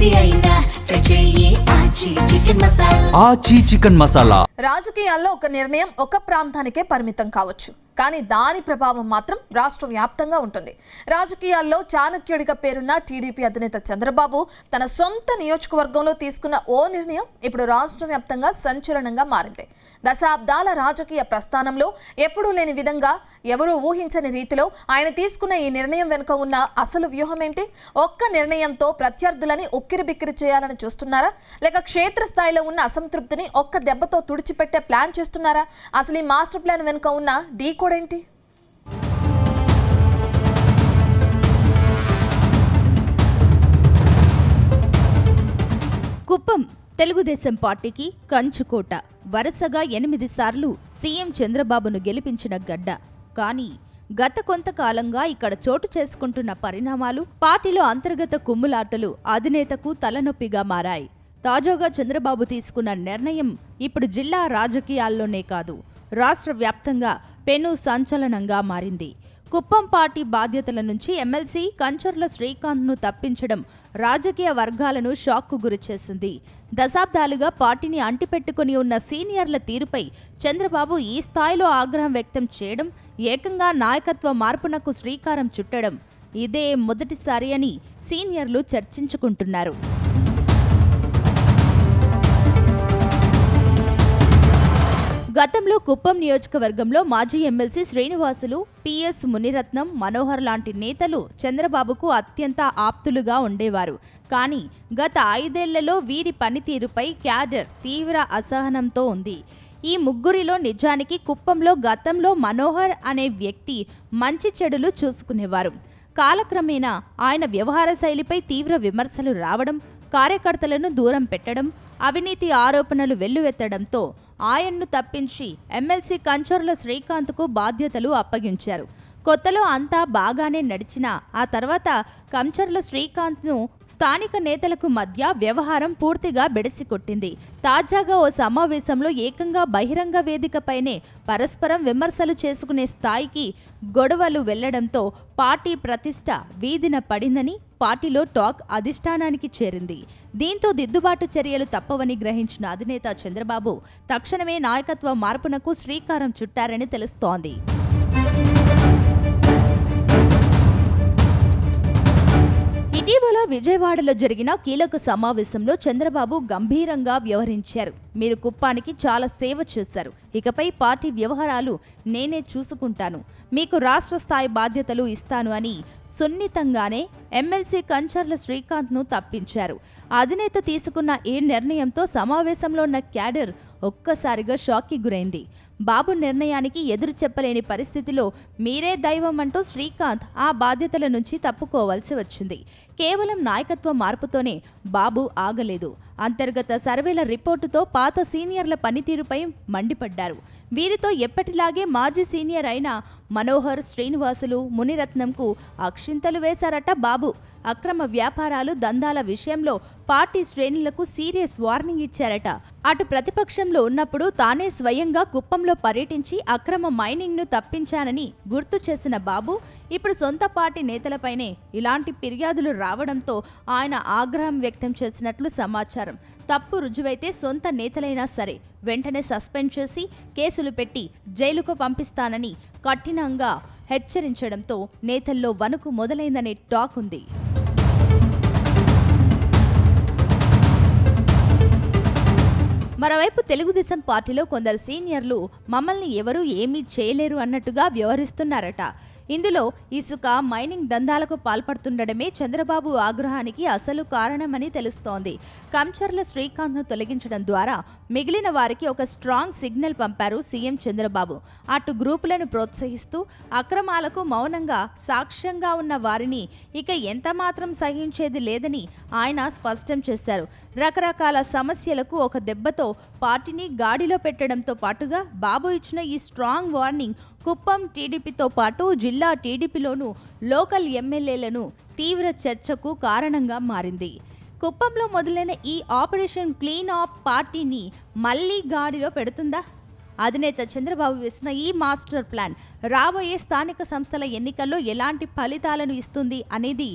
ఏది అయినా ట్రై చెయ్యి ఆచి చికెన్ మసాలా. రాజకీయాల్లో ఒక నిర్ణయం ఒక ప్రాంతానికే పరిమితం కావచ్చు, కానీ దాని ప్రభావం మాత్రం రాష్ట్ర వ్యాప్తంగా ఉంటుంది. రాజకీయాల్లో చాణక్యుడిగా పేరున్న టీడీపీ అధినేత చంద్రబాబు తన సొంత నియోజకవర్గంలో తీసుకున్న ఓ నిర్ణయం ఇప్పుడు రాష్ట్ర వ్యాప్తంగా సంచలనంగా మారింది. దశాబ్దాల రాజకీయ ప్రస్థానంలో ఎప్పుడూ లేని విధంగా, ఎవరూ ఊహించని రీతిలో ఆయన తీసుకున్న ఈ నిర్ణయం వెనుక ఉన్న అసలు వ్యూహం ఏంటి? ఒక్క నిర్ణయంతో ప్రత్యర్థులని ఉక్కిరిబిక్కిరి చేయాలని చూస్తున్నారా, లేక క్షేత్రస్థాయిలో ఉన్న అసంతృప్తిని ఒక్క దెబ్బతో తుడిచిపెట్టే ప్లాన్ చేస్తున్నారా? అసలు ఈ మాస్టర్ ప్లాన్ వెనుక ఉన్న డీకోడ్ ఏంటి? కుప్పం తెలుగుదేశం పార్టీకి కంచుకోట. వరుసగా 8 సార్లు సీఎం చంద్రబాబును గెలిపించిన గడ్డ. కానీ గత కొంతకాలంగా ఇక్కడ చోటు చేసుకుంటున్న పరిణామాలు, పార్టీలో అంతర్గత కుమ్ములాటలు అధినేతకు తలనొప్పిగా మారాయి. తాజాగా చంద్రబాబు తీసుకున్న నిర్ణయం ఇప్పుడు జిల్లా రాజకీయాల్లోనే కాదు, రాష్ట్ర వ్యాప్తంగా పెను సంచలనంగా మారింది. కుప్పం పార్టీ బాధ్యతల నుంచి ఎమ్మెల్సీ కంచర్ల శ్రీకాంత్ను తప్పించడం రాజకీయ వర్గాలను షాక్కు గురిచేసింది. దశాబ్దాలుగా పార్టీని అంటిపెట్టుకుని ఉన్న సీనియర్ల తీరుపై చంద్రబాబు ఈ స్థాయిలో ఆగ్రహం వ్యక్తం చేయడం, ఏకంగా నాయకత్వ మార్పునకు శ్రీకారం చుట్టడం ఇదే మొదటిసారి అని సీనియర్లు చర్చించుకుంటున్నారు. గతంలో కుప్పం నియోజకవర్గంలో మాజీ ఎమ్మెల్సీ శ్రీనివాసులు, పిఎస్ మునిరత్నం, మనోహర్ లాంటి నేతలు చంద్రబాబుకు అత్యంత ఆప్తులుగా ఉండేవారు. కానీ గత 5 ఏళ్లలో వీరి పనితీరుపై క్యాడర్ తీవ్ర అసహనంతో ఉంది. ఈ ముగ్గురిలో నిజానికి కుప్పంలో గతంలో మనోహర్ అనే వ్యక్తి మంచి చెడులు చూసుకునేవారు. కాలక్రమేణా ఆయన వ్యవహార శైలిపై తీవ్ర విమర్శలు రావడం, కార్యకర్తలను దూరం పెట్టడం, అవినీతి ఆరోపణలు వెల్లువెత్తడంతో ఆయన్ను తప్పించి ఎమ్మెల్సీ కంచర్ల శ్రీకాంత్కు బాధ్యతలు అప్పగించారు. కొత్తలో అంతా బాగానే నడిచినా ఆ తర్వాత కంచర్ల శ్రీకాంత్ను స్థానిక నేతలకు మధ్య వ్యవహారం పూర్తిగా బెడిసికొట్టింది. తాజాగా ఓ సమావేశంలో ఏకంగా బహిరంగ వేదికపైనే పరస్పరం విమర్శలు చేసుకునే స్థాయికి గొడవలు వెళ్లడంతో పార్టీ ప్రతిష్ట వీధిన పడిందని పార్టీలో టాక్ అధిష్టానానికి చేరింది. దీంతో దిద్దుబాటు చర్యలు తప్పవని గ్రహించిన అధినేత చంద్రబాబు తక్షణమే నాయకత్వ మార్పునకు శ్రీకారం చుట్టారని తెలుస్తోంది. ఇటీవల విజయవాడలో జరిగిన కీలక సమావేశంలో చంద్రబాబు గంభీరంగా వ్యవహరించారు. మీరు కుప్పానికి చాలా సేవ చేశారు, ఇకపై పార్టీ వ్యవహారాలు నేనే చూసుకుంటాను, మీకు రాష్ట్ర స్థాయి బాధ్యతలు ఇస్తాను అని సున్నితంగానే ఎమ్మెల్సీ కంచర్ల శ్రీకాంత్ను తప్పించారు. అధినేత తీసుకున్న ఈ నిర్ణయంతో సమావేశంలో ఉన్న క్యాడర్ ఒక్కసారిగా షాక్కి గురైంది. బాబు నిర్ణయానికి ఎదురు చెప్పలేని పరిస్థితిలో మీరే దైవం అంటూ శ్రీకాంత్ ఆ బాధ్యతల నుంచి తప్పుకోవాల్సి వచ్చింది. కేవలం నాయకత్వ మార్పుతోనే బాబు ఆగలేదు. అంతర్గత సర్వేల రిపోర్టుతో పాత సీనియర్ల పనితీరుపై మండిపడ్డారు. వీరితో ఎప్పటిలాగే మాజీ సీనియర్ అయిన మనోహర్, శ్రీనివాసులు, మునిరత్నంకు అక్షింతలు వేశారట బాబు. అక్రమ వ్యాపారాలు, దందాల విషయంలో పార్టీ శ్రేణులకు సీరియస్ వార్నింగ్ ఇచ్చారట. అటు ప్రతిపక్షంలో ఉన్నప్పుడు తానే స్వయంగా కుప్పంలో పర్యటించి అక్రమ మైనింగ్ను తప్పించానని గుర్తు చేసిన బాబు ఇప్పుడు సొంత పార్టీ నేతలపైనే ఇలాంటి ఫిర్యాదులు రావడంతో ఆయన ఆగ్రహం వ్యక్తం చేసినట్లు సమాచారం. తప్పు రుజువైతే సొంత నేతలైనా సరే వెంటనే సస్పెండ్ చేసి కేసులు పెట్టి జైలుకు పంపిస్తానని కఠినంగా హెచ్చరించడంతో నేతల్లో వణుకు మొదలైందనే టాక్ ఉంది. మరోవైపు తెలుగుదేశం పార్టీలో కొందరు సీనియర్లు మమ్మల్ని ఎవరూ ఏమీ చేయలేరు అన్నట్టుగా వ్యవహరిస్తున్నారట. ఇందులో ఇసుక, మైనింగ్ దందాలకు పాల్పడుతుండడమే చంద్రబాబు ఆగ్రహానికి అసలు కారణమని తెలుస్తోంది. కంచర్ల శ్రీకాంత్ను తొలగించడం ద్వారా మిగిలిన వారికి ఒక స్ట్రాంగ్ సిగ్నల్ పంపారు సీఎం చంద్రబాబు. అటు గ్రూపులను ప్రోత్సహిస్తూ అక్రమాలకు మౌనంగా సాక్ష్యంగా ఉన్న వారిని ఇక ఎంతమాత్రం సహించేది లేదని ఆయన స్పష్టం చేశారు. రకరకాల సమస్యలకు ఒక దెబ్బతో పార్టీని గాడిలో పెట్టడంతో పాటుగా బాబు ఇచ్చిన ఈ స్ట్రాంగ్ వార్నింగ్ కుప్పం టీడీపీతో పాటు జిల్లా టీడీపీలోనూ లోకల్ ఎమ్మెల్యేలను తీవ్ర చర్చకు కారణంగా మారింది. కుప్పంలో మొదలైన ఈ ఆపరేషన్ క్లీన్ అప్ పార్టీని మళ్లీ గాడిలో పెడుతుందా? అధినేత చంద్రబాబు వేసిన ఈ మాస్టర్ ప్లాన్ రాబోయే స్థానిక సంస్థల ఎన్నికల్లో ఎలాంటి ఫలితాలను ఇస్తుంది అనేది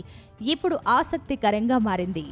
ఇప్పుడు ఆసక్తికరంగా మారింది.